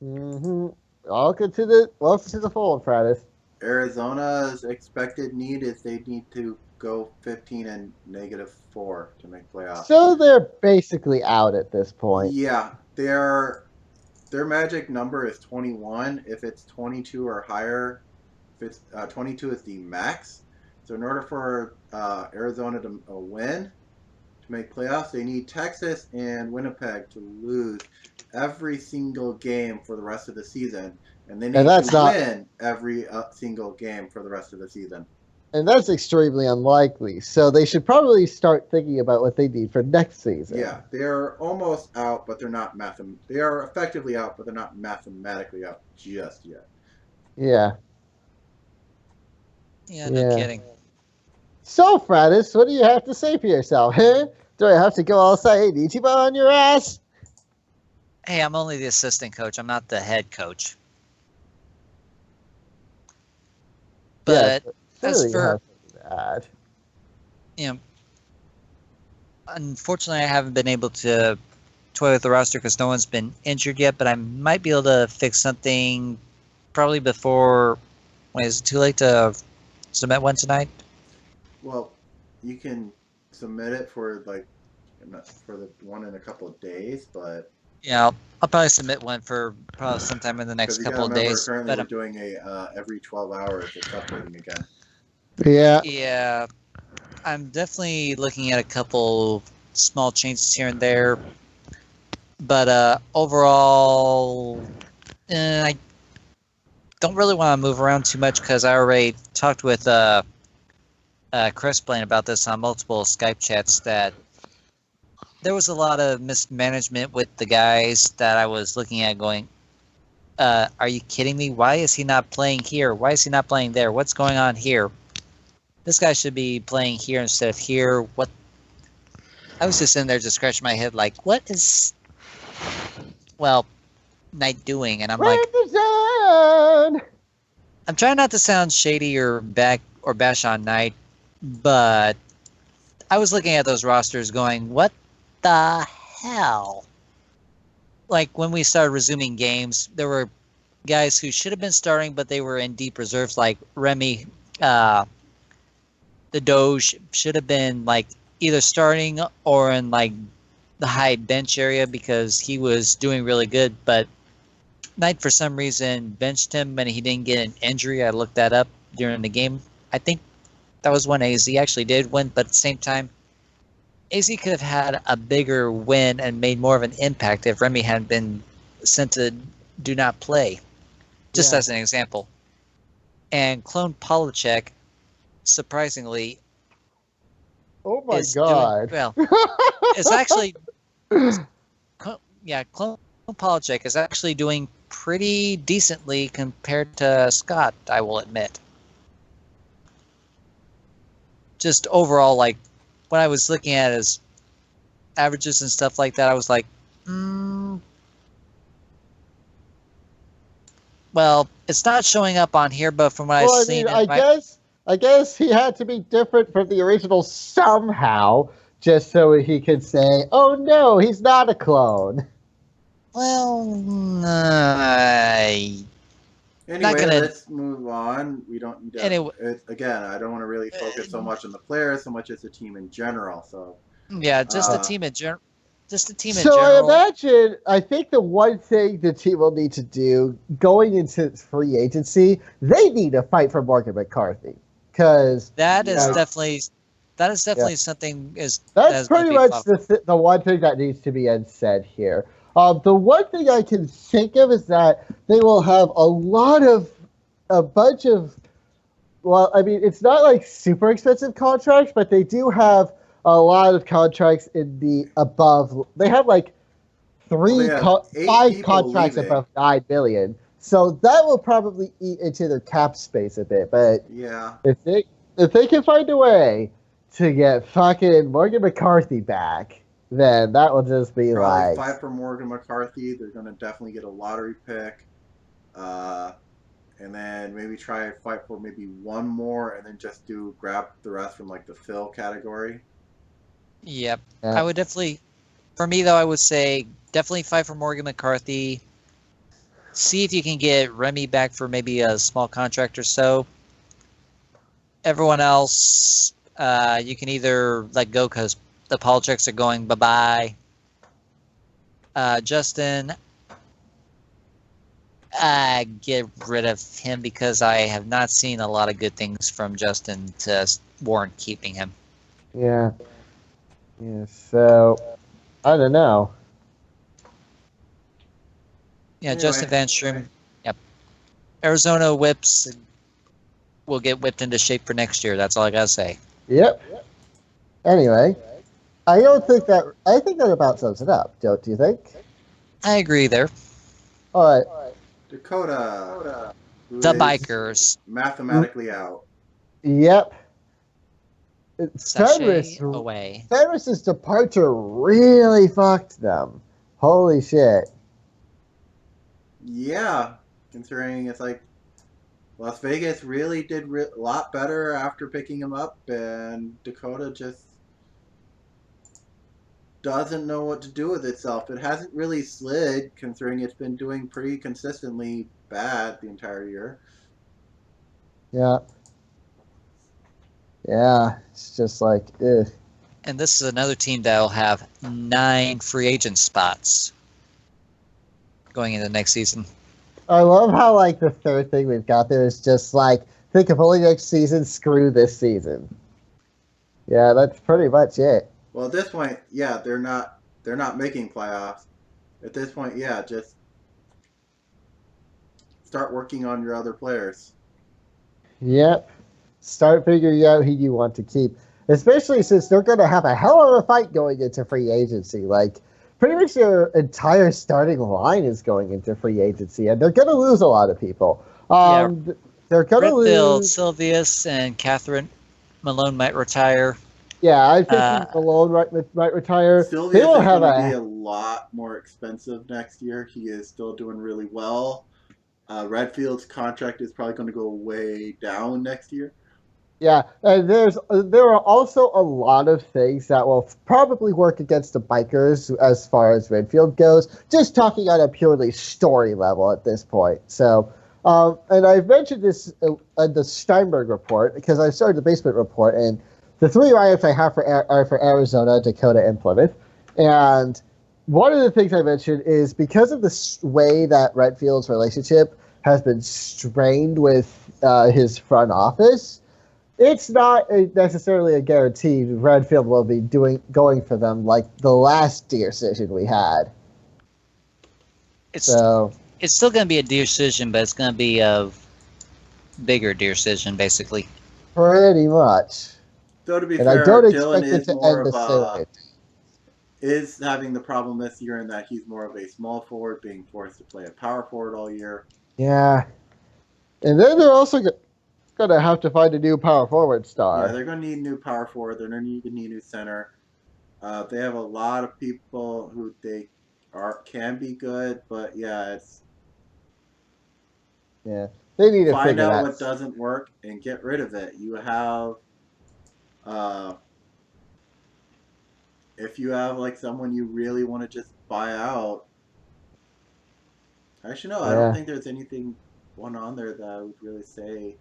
Mm-hmm. Welcome to the fold, Travis. Arizona's expected need is they need to go 15 and -4 to make playoffs. So they're basically out at this point. Yeah, their magic number is 21. If it's 22 or higher, if it's 22 is the max. So in order for Arizona to win to make playoffs, they need Texas and Winnipeg to lose every single game for the rest of the season, and they And need to that's not win every single game for the rest of the season. and that's extremely unlikely. So they should probably start thinking about what they need for next season. Yeah, they're almost out, but they're not They are effectively out, but they're not mathematically out just yet. Yeah. Yeah, no Yeah. kidding. So, Fratis, what do you have to say for yourself? Huh? Do I have to go all Ichiban on your ass? Hey, I'm only the assistant coach. I'm not the head coach. Yes, But as surely you for have something to add. you know, unfortunately, I haven't been able to toy with the roster because no one's been injured yet. But I might be able to fix something probably before. Wait, is it too late to submit one tonight? Well, you can submit it for for the one in a couple of days, but Yeah, I'll probably submit one for probably sometime in the because next you got to couple of remember, days. currently But we're doing a every 12 hours it's updating again. Yeah. yeah, I'm definitely looking at a couple small changes here and there. But overall, I don't really want to move around too much because I already talked with Chris Blaine about this on multiple Skype chats that there was a lot of mismanagement with the guys that I was looking at going, are you kidding me? Why is he not playing here? Why is he not playing there? What's going on here? This guy should be playing here instead of here. What? I was just in there just scratching my head like, what is, well, Knight doing? And I'm like, Represent! I'm trying not to sound shady or bash on Knight, but I was looking at those rosters going, what the hell? Like when we started resuming games, there were guys who should have been starting, but they were in deep reserves, like Remy, the Doge should have been like either starting or in like the high bench area because he was doing really good. But Knight, for some reason, benched him and he didn't get an injury. I looked that up during the game. I think that was when AZ actually did win, but at the same time, AZ could have had a bigger win and made more of an impact if Remy hadn't been sent to do not play, just Yeah. as an example. And Clone Polachek, surprisingly, Oh my is doing god. well. It's actually, yeah, Clone Polachek is actually doing pretty decently compared to Scott, I will admit. Just overall, like, when I was looking at his averages and stuff like that, I was like, well, it's not showing up on here, but from what I've Well, I mean, seen in my, I guess he had to be different from the original somehow, just so he could say, "Oh no, he's not a clone." well, not Anyway, gonna. let's move on. We don't need to. Anyway, Again, I don't want to really focus so much on the players, so much as the team in general. So, yeah, just the uh, team in general. Just the team in So I general. imagine, I think the one thing the team will need to do going into free agency, they need to fight for Morgan McCarthy, because That is yeah, definitely yeah, something is that that's is going to pretty be much fought for. the one thing that needs to be unsaid here. The one thing I can think of is that they will have a bunch of, well, I mean, it's not like super expensive contracts, but they do have a lot of contracts in the above. They have like well, they have eight five people contracts leaving. above 9 million. So that will probably eat into their cap space a bit. But Yeah, if they can find a way to get fucking Morgan McCarthy back, then that will just be probably like, five for Morgan McCarthy. They're going to definitely get a lottery pick. Uh, and then maybe try and fight for maybe one more, and then just do grab the rest from like the fill category. Yep, yeah, I would definitely. For me though, I would say definitely fight for Morgan McCarthy. see if you can get Remy back for maybe a small contract or so. Everyone else, you can either let go because the politics are going bye-bye. Justin, get rid of him because I have not seen a lot of good things from Justin to warrant keeping him. Yeah. Yeah. So I don't know. Yeah, Anyway. Justin Van Strom. Yep. Arizona whips will get whipped into shape for next year. That's all I gotta say. Yep. Anyway, I don't think that. I think that about sums it up. Don't you think? I agree there. All right. Dakota. Who The is bikers. mathematically out. Yep. Sachet away. Fenris's departure really fucked them. Holy shit. Yeah, considering it's like Las Vegas really did a lot better after picking him up, and Dakota just doesn't know what to do with itself. It hasn't really slid, considering it's been doing pretty consistently bad the entire year. Yeah. Yeah. It's just like, ugh. And this is another team that will have 9 free agent spots going into next season. I love how like the third thing we've got there is just like think of only next season, screw this season. Yeah, that's pretty much it. Well, at this point, yeah, they're not making playoffs. At this point, yeah, just start working on your other players. Yep. Start figuring out who you want to keep. Especially since they're gonna have a hell of a fight going into free agency. Like pretty much their entire starting line is going into free agency, and they're gonna lose a lot of people. They're gonna Redfield, lose Sylvius, and Catherine Malone might retire. Yeah, I think Malone might retire. Sylvius They will is have going to be a lot more expensive next year. He is still doing really well. Redfield's contract is probably going to go way down next year. Yeah, and there are also a lot of things that will probably work against the bikers as far as Redfield goes. Just talking on a purely story level at this point. So, and I've mentioned this in the Steinberg report because I started the basement report, and the 3 riots I have are for Arizona, Dakota, and Plymouth. And one of the things I mentioned is because of the way that Redfield's relationship has been strained with his front office. It's not necessarily a guarantee Redfield will be going for them like the last decision we had. It's still going to be a decision, but it's going to be a bigger decision, basically. Pretty much. Though to be and fair, I don't Dylan expect it to end the same. Is having the problem this year in that he's more of a small forward, being forced to play a power forward all year. Yeah, and then they're also going to have to find a new power forward star. Yeah, they're going to need a new power forward. They're going to need a new center. They have a lot of people who they can be good, but yeah, they need to find out what doesn't work and get rid of it. You have, if you have like someone you really want to just buy out. Actually, no, I don't think there's anything one on there that I would really say.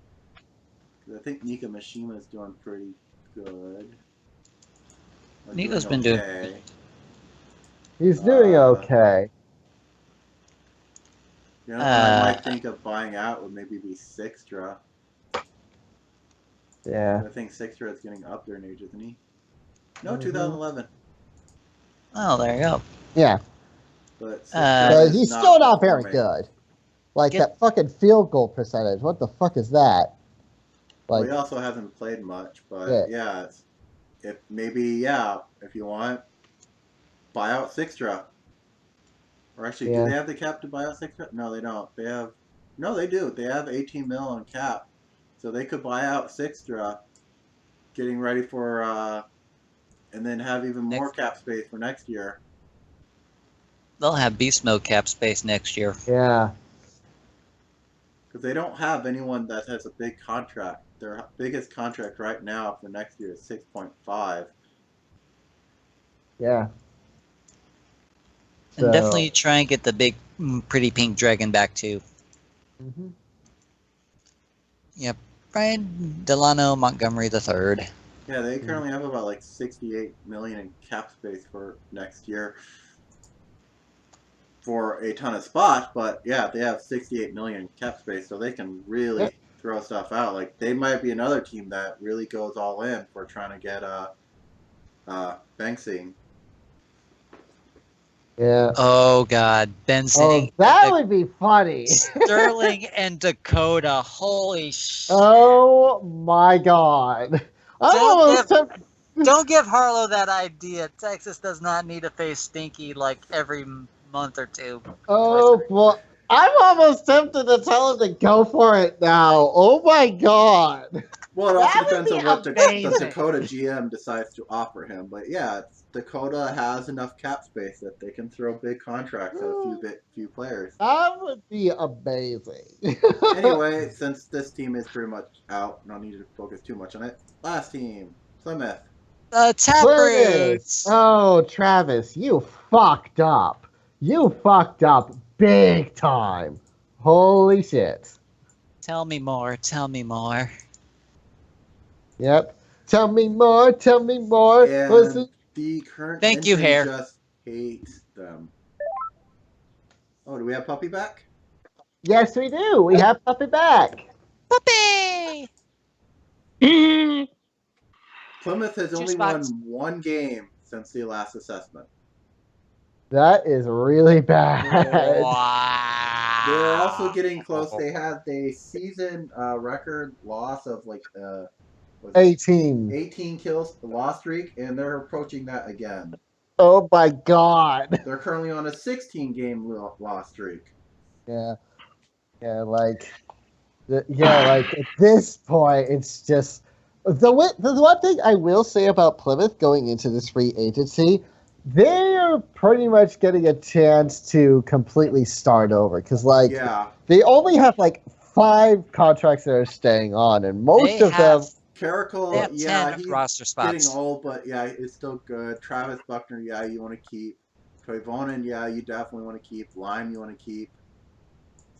I think Nika Mishima is doing pretty good. Nika's been doing good. He's doing okay. You know, I might think of buying out would maybe be Sixtra. Yeah. I think Sixtra is getting up there in age, isn't he? No, 2011. Oh, there you go. Yeah. But he's still not very good. Like that fucking field goal percentage. What the fuck is that? Like, well, he also hasn't played much, but yeah, if you want, buy out Sixtra. Or actually, do they have the cap to buy out Sixtra? No, they don't. They do. They have 18 mil on cap, so they could buy out Sixtra, getting ready for, and then have even more cap space for next year. They'll have beast mode cap space next year. Yeah. Because they don't have anyone that has a big contract. Their biggest contract right now for next year is 6.5. Yeah. And definitely try and get the big Pretty Pink Dragon back too. Mm-hmm. Yep. Brian Delano Montgomery III. Yeah, they currently have about like 68 million in cap space for next year for a ton of spots. But yeah, they have 68 million in cap space, so they can really throw stuff out. Like they might be another team that really goes all in for trying to get Banksy. Yeah. Oh God, Benson. Oh, that would be funny. Sterling and Dakota. Holy shit. Oh my God. Don't give Harlow that idea. Texas does not need to face Stinky like every month or two. Oh, well, I'm almost tempted to tell him to go for it now. Oh my God. Well, it also depends on what the amazing. Dakota GM decides to offer him. But yeah, Dakota has enough cap space that they can throw big contracts at a few players. That would be amazing. Anyway, since this team is pretty much out, no need to focus too much on it. Last team, Plymouth. Taproots. Oh, Travis, you fucked up. You fucked up big time. Holy shit. Tell me more. Tell me more. Yep. Tell me more. Tell me more. And the current Thank you, engine Hare. just hates them. Oh, do we have Puppy back? Yes, we do. We have Puppy back. Puppy! Plymouth has only won one game since the last assessment. That is really bad. Wow. They're also getting close. They had a season record loss of like 18 kills, the loss streak, and they're approaching that again. Oh my God. They're currently on a 16-game loss streak. Yeah. Yeah, like at this point, it's just the one thing I will say about Plymouth going into this free agency, they are pretty much getting a chance to completely start over because they only have like 5 contracts that are staying on, and most of them. Caracal, he's roster spots. Getting old, but yeah, it's still good. Travis Buckner, yeah, you want to keep. Toivonen, yeah, you definitely want to keep. Lime, you want to keep.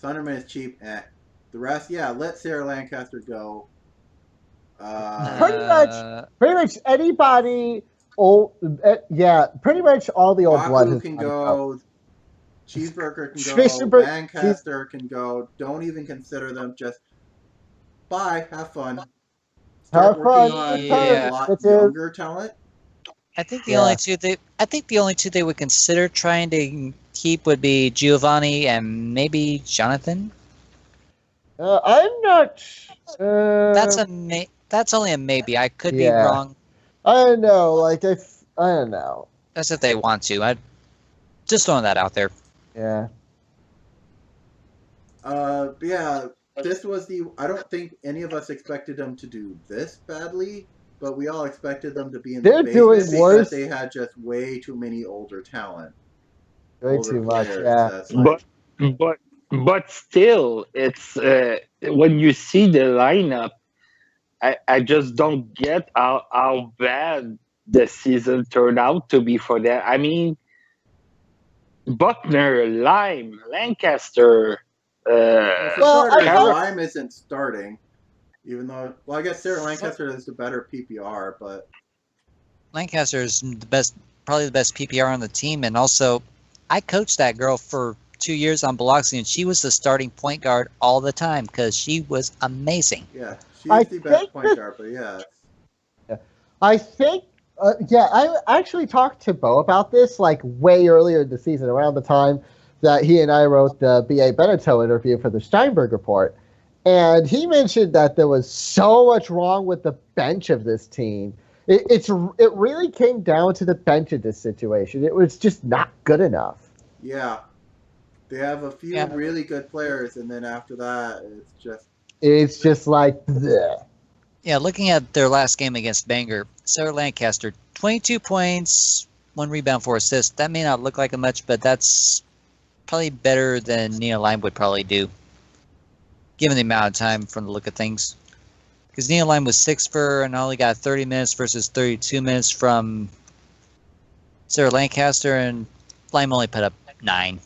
Sunderman is cheap. The rest, yeah, let Sarah Lancaster go. Pretty much anybody. Pretty much all the old blood can go. Cheeseburger can go. Lancaster can go. Don't even consider them. Just bye. Have fun. Start working on a lot younger talent. I think the only two they would consider trying to keep would be Giovanni and maybe Jonathan. I'm not. That's only a maybe. I could be wrong. I don't know. I don't know. That's if they want to. I just throwing that out there. Yeah. Yeah. This was I don't think any of us expected them to do this badly, but we all expected them to be in the basement because they had just way too many older talent. Way too much, yeah. But still, it's when you see the lineup, I just don't get how bad the season turned out to be for them. I mean, Buckner, Lime, Lancaster. Lime isn't starting, even though. Well, I guess Sarah Lancaster is the better PPR, but Lancaster is probably the best PPR on the team, and also, I coached that girl for 2 years on Biloxi, and she was the starting point guard all the time because she was amazing. Yeah, she's the best point guard, but yeah. I think. I actually talked to Bo about this way earlier in the season, around the time that he and I wrote the B.A. Beneteau interview for the Steinberg Report. And he mentioned that there was so much wrong with the bench of this team. It really came down to the bench of this situation. It was just not good enough. Yeah. They have a few really good players, and then after that, it's just like, bleh. Yeah, looking at their last game against Bangor, Sarah Lancaster, 22 points, 1 rebound, 4 assists. That may not look like much, but that's probably better than Nia Lime would probably do, given the amount of time from the look of things. Because Nia Lime was 6 for and only got 30 minutes versus 32 minutes from Sarah Lancaster, and Lime only put up 9.